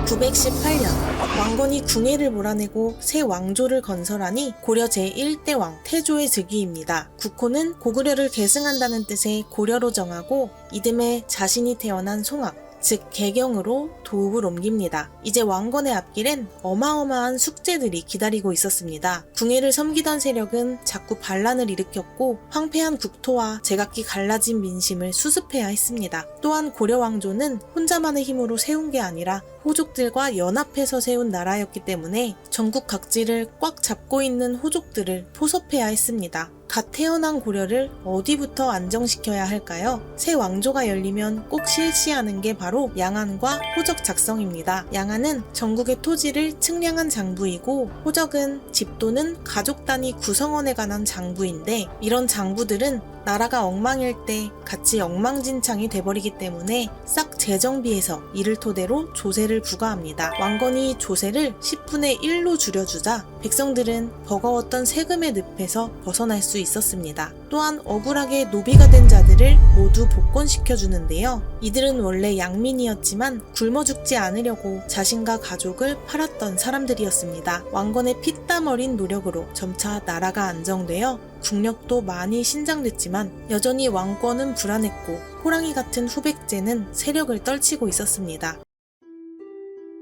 918년 왕건이 궁예를 몰아내고 새 왕조를 건설하니 고려 제1대 왕 태조의 즉위입니다. 국호는 고구려를 계승한다는 뜻의 고려로 정하고 이듬해 자신이 태어난 송악, 즉 개경으로 도읍을 옮깁니다. 이제 왕건의 앞길엔 어마어마한 숙제들이 기다리고 있었습니다. 궁예를 섬기던 세력은 자꾸 반란을 일으켰고 황폐한 국토와 제각기 갈라진 민심을 수습해야 했습니다. 또한 고려 왕조는 혼자만의 힘으로 세운 게 아니라 호족들과 연합해서 세운 나라였기 때문에 전국 각지를 꽉 잡고 있는 호족들을 포섭해야 했습니다. 갓 태어난 고려를 어디부터 안정시켜야 할까요? 새 왕조가 열리면 꼭 실시하는 게 바로 양안과 호적 작성입니다. 양안은 전국의 토지를 측량한 장부이고 호적은 집 또는 가족 단위 구성원에 관한 장부인데 이런 장부들은 나라가 엉망일 때 같이 엉망진창이 돼버리기 때문에 싹 재정비해서 이를 토대로 조세를 부과합니다. 왕건이 조세를 10분의 1로 줄여주자 백성들은 버거웠던 세금의 늪에서 벗어날 수 있었습니다. 또한 억울하게 노비가 된 자들을 모두 복권시켜주는데요. 이들은 원래 양민이었지만 굶어 죽지 않으려고 자신과 가족을 팔았던 사람들이었습니다. 왕건의 피땀 어린 노력으로 점차 나라가 안정되어 국력도 많이 신장됐지만 여전히 왕권은 불안했고 호랑이 같은 후백제는 세력을 떨치고 있었습니다.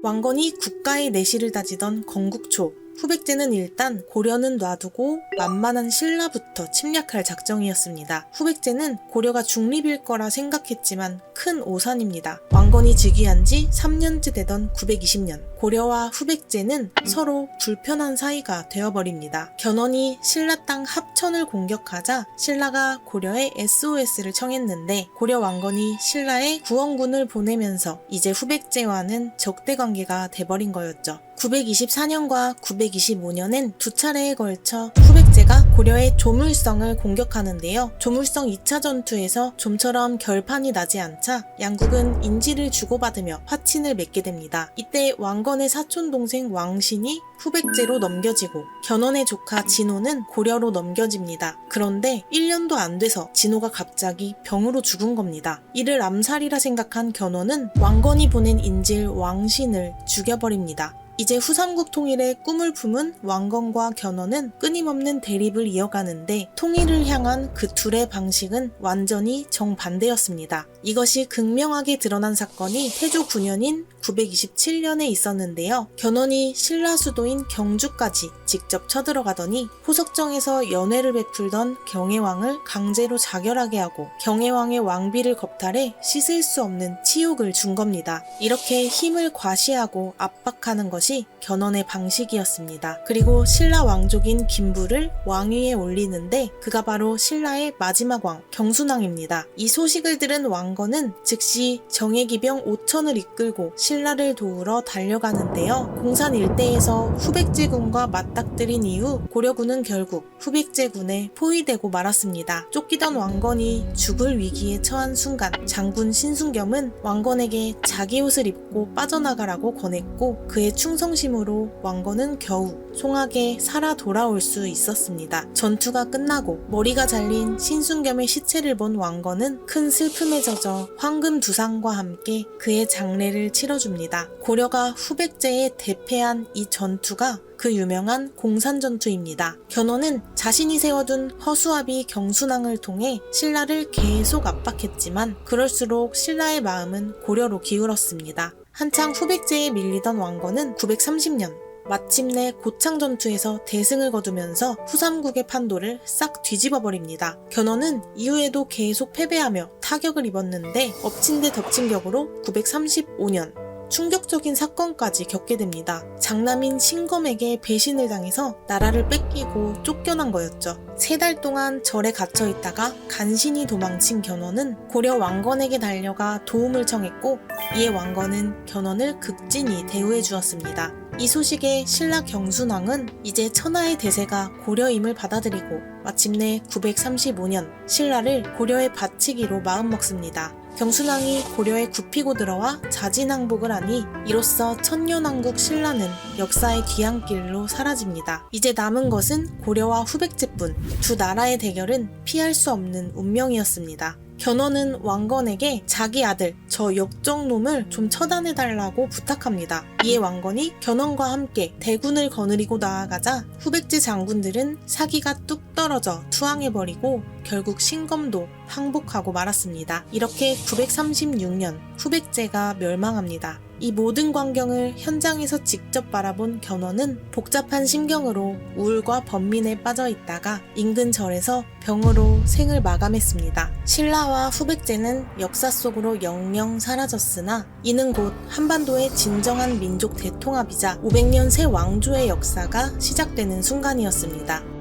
왕건이 국가의 내실을 다지던 건국초, 후백제는 일단 고려는 놔두고 만만한 신라부터 침략할 작정이었습니다. 후백제는 고려가 중립일 거라 생각했지만 큰 오산입니다. 왕건이 즉위한 지 3년째 되던 920년, 고려와 후백제는 서로 불편한 사이가 되어버립니다. 견훤이 신라 땅 합천을 공격하자 신라가 고려에 SOS를 청했는데 고려 왕건이 신라에 구원군을 보내면서 이제 후백제와는 적대관계가 돼버린 거였죠. 924년과 925년엔 두 차례에 걸쳐 후백제가 고려의 조물성을 공격하는데요. 조물성 2차 전투에서 좀처럼 결판이 나지 않자 양국은 인지를 주고받으며 화친을 맺게 됩니다. 이때 왕건의 사촌 동생 왕신이 후백제로 넘겨지고 견훤의 조카 진호는 고려로 넘겨집니다. 그런데 1년도 안 돼서 진호가 갑자기 병으로 죽은 겁니다. 이를 암살이라 생각한 견훤은 왕건이 보낸 인질 왕신을 죽여버립니다. 이제 후삼국 통일의 꿈을 품은 왕건과 견훤은 끊임없는 대립을 이어가는데 통일을 향한 그 둘의 방식은 완전히 정반대였습니다. 이것이 극명하게 드러난 사건이 태조 9년인 927년에 있었는데요. 견훤이 신라 수도인 경주까지 직접 쳐들어가더니 호석정에서 연회를 베풀던 경혜왕을 강제로 자결하게 하고 경혜왕의 왕비를 겁탈해 씻을 수 없는 치욕을 준 겁니다. 이렇게 힘을 과시하고 압박하는 것이 견훤의 방식이었습니다. 그리고 신라 왕족인 김부를 왕위에 올리는데 그가 바로 신라의 마지막 왕 경순왕입니다. 이 소식을 들은 왕건은 즉시 정예기병 5천을 이끌고 신라를 도우러 달려가는데요. 공산 일대에서 후백제군과 맞닥뜨린 이후 고려군은 결국 후백제군에 포위되고 말았습니다. 쫓기던 왕건이 죽을 위기에 처한 순간 장군 신순겸은 왕건에게 자기 옷을 입고 빠져나가라고 권했고 그의 충성심으로 왕건은 겨우 송악에 살아 돌아올 수 있었습니다. 전투가 끝나고 머리가 잘린 신순겸의 시체를 본 왕건은 큰 슬픔에 젖어 황금 두상과 함께 그의 장례를 치러줍니다. 고려가 후백제에 대패한 이 전투가 그 유명한 공산전투입니다. 견훤은 자신이 세워둔 허수아비 경순왕을 통해 신라를 계속 압박했지만 그럴수록 신라의 마음은 고려로 기울었습니다. 한창 후백제에 밀리던 왕건은 930년 마침내 고창전투에서 대승을 거두면서 후삼국의 판도를 싹 뒤집어버립니다. 견훤은 이후에도 계속 패배하며 타격을 입었는데 엎친 데 덮친 격으로 935년 충격적인 사건까지 겪게 됩니다. 장남인 신검에게 배신을 당해서 나라를 뺏기고 쫓겨난 거였죠. 3달 동안 절에 갇혀 있다가 간신히 도망친 견훤은 고려 왕건에게 달려가 도움을 청했고 이에 왕건은 견훤을 극진히 대우해 주었습니다. 이 소식에 신라 경순왕은 이제 천하의 대세가 고려임을 받아들이고 마침내 935년 신라를 고려에 바치기로 마음먹습니다. 경순왕이 고려에 굽히고 들어와 자진항복을 하니 이로써 천년왕국 신라는 역사의 뒤안길로 사라집니다. 이제 남은 것은 고려와 후백제뿐. 두 나라의 대결은 피할 수 없는 운명이었습니다. 견훤은 왕건에게 자기 아들 저 역정놈을 좀 처단해달라고 부탁합니다. 이에 왕건이 견훤과 함께 대군을 거느리고 나아가자 후백제 장군들은 사기가 뚝 떨어져 투항해버리고 결국 신검도 항복하고 말았습니다. 이렇게 936년 후백제가 멸망합니다. 이 모든 광경을 현장에서 직접 바라본 견훤은 복잡한 심경으로 우울과 번민에 빠져 있다가 인근 절에서 병으로 생을 마감했습니다. 신라와 후백제는 역사 속으로 영영 사라졌으나 이는 곧 한반도의 진정한 민족 대통합이자 500년 새 왕조의 역사가 시작되는 순간이었습니다.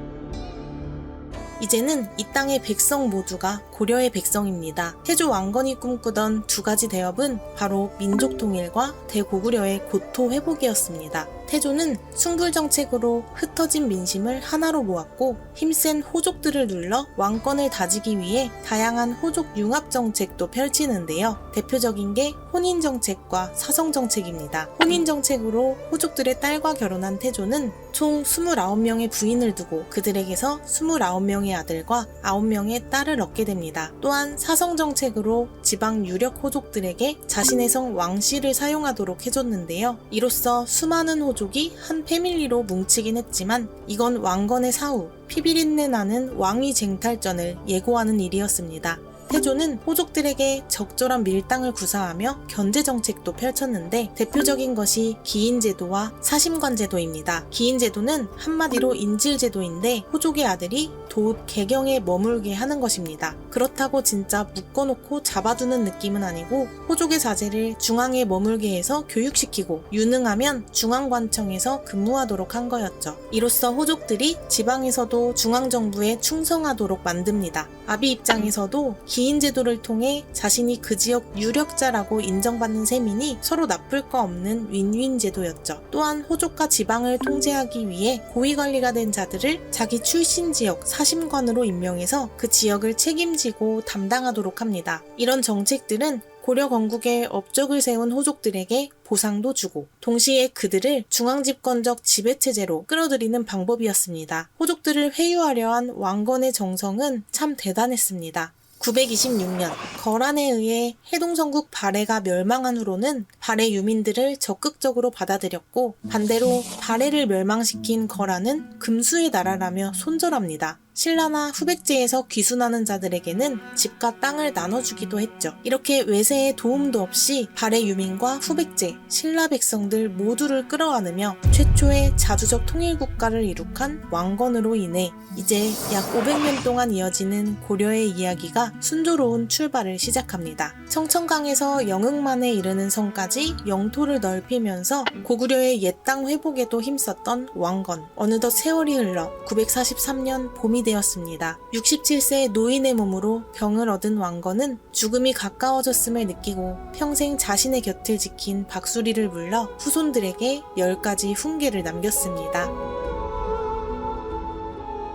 이제는 이 땅의 백성 모두가 고려의 백성입니다. 태조 왕건이 꿈꾸던 두 가지 대업은 바로 민족 통일과 대고구려의 고토 회복이었습니다. 태조는 숭불 정책으로 흩어진 민심을 하나로 모았고 힘센 호족들을 눌러 왕권을 다지기 위해 다양한 호족 융합 정책도 펼치는데요. 대표적인 게 혼인 정책과 사성 정책입니다. 혼인 정책으로 호족들의 딸과 결혼한 태조는 총 29명의 부인을 두고 그들에게서 29명의 아들과 9명의 딸을 얻게 됩니다. 또한 사성 정책으로 지방 유력 호족들에게 자신의 성 왕씨를 사용하도록 해줬는데요. 이로써 수많은 호족이 한 패밀리로 뭉치긴 했지만 이건 왕건의 사후, 피비린내 나는 왕위 쟁탈전을 예고하는 일이었습니다. 태조는 호족들에게 적절한 밀당을 구사하며 견제정책도 펼쳤는데 대표적인 것이 기인제도와 사심관제도입니다. 기인제도는 한마디로 인질제도인데 호족의 아들이 돛 개경에 머물게 하는 것입니다. 그렇다고 진짜 묶어놓고 잡아두는 느낌은 아니고 호족의 자제를 중앙에 머물게 해서 교육시키고 유능하면 중앙관청에서 근무하도록 한 거였죠. 이로써 호족들이 지방에서도 중앙정부에 충성하도록 만듭니다. 아비 입장에서도 기인제도를 통해 자신이 그 지역 유력자라고 인정받는 셈이니 서로 나쁠 거 없는 윈윈 제도였죠. 또한 호족과 지방을 통제하기 위해 고위관리가 된 자들을 자기 출신 지역 사심관으로 임명해서 그 지역을 책임지고 담당하도록 합니다. 이런 정책들은 고려 건국에 업적을 세운 호족들에게 보상도 주고 동시에 그들을 중앙집권적 지배체제로 끌어들이는 방법이었습니다. 호족들을 회유하려 한 왕건의 정성은 참 대단했습니다. 926년 거란에 의해 해동성국 발해가 멸망한 후로는 발해 유민들을 적극적으로 받아들였고 반대로 발해를 멸망시킨 거란은 금수의 나라라며 손절합니다. 신라나 후백제에서 귀순하는 자들에게는 집과 땅을 나눠주기도 했죠. 이렇게 외세의 도움도 없이 발해 유민과 후백제, 신라 백성들 모두를 끌어안으며 최초의 자주적 통일국가를 이룩한 왕건으로 인해 이제 약 500년 동안 이어지는 고려의 이야기가 순조로운 출발을 시작합니다. 청천강에서 영흥만에 이르는 성까지 영토를 넓히면서 고구려의 옛 땅 회복에도 힘썼던 왕건. 어느덧 세월이 흘러 943년 봄이 되었습니다. 67세 노인의 몸으로 병을 얻은 왕건은 죽음이 가까워졌음을 느끼고 평생 자신의 곁을 지킨 박수리를 불러 후손들에게 10가지 훈계를 남겼습니다.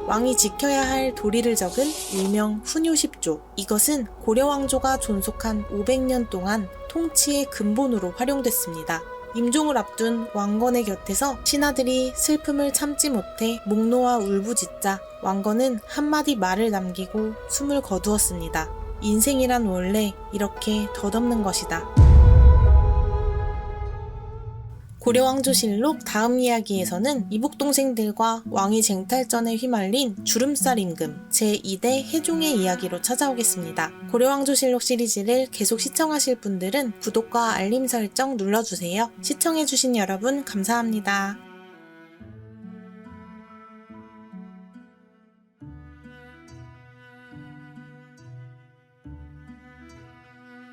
왕이 지켜야 할 도리를 적은 일명 훈요 10조. 이것은 고려 왕조가 존속한 500년 동안 통치의 근본으로 활용됐습니다. 임종을 앞둔 왕건의 곁에서 신하들이 슬픔을 참지 못해 목 놓아 울부짖자 왕건은 한마디 말을 남기고 숨을 거두었습니다. 인생이란 원래 이렇게 덧없는 것이다. 고려왕조실록 다음 이야기에서는 이복 동생들과 왕위 쟁탈전에 휘말린 주름살 임금 제2대 해종의 이야기로 찾아오겠습니다. 고려왕조실록 시리즈를 계속 시청하실 분들은 구독과 알림 설정 눌러주세요. 시청해주신 여러분 감사합니다.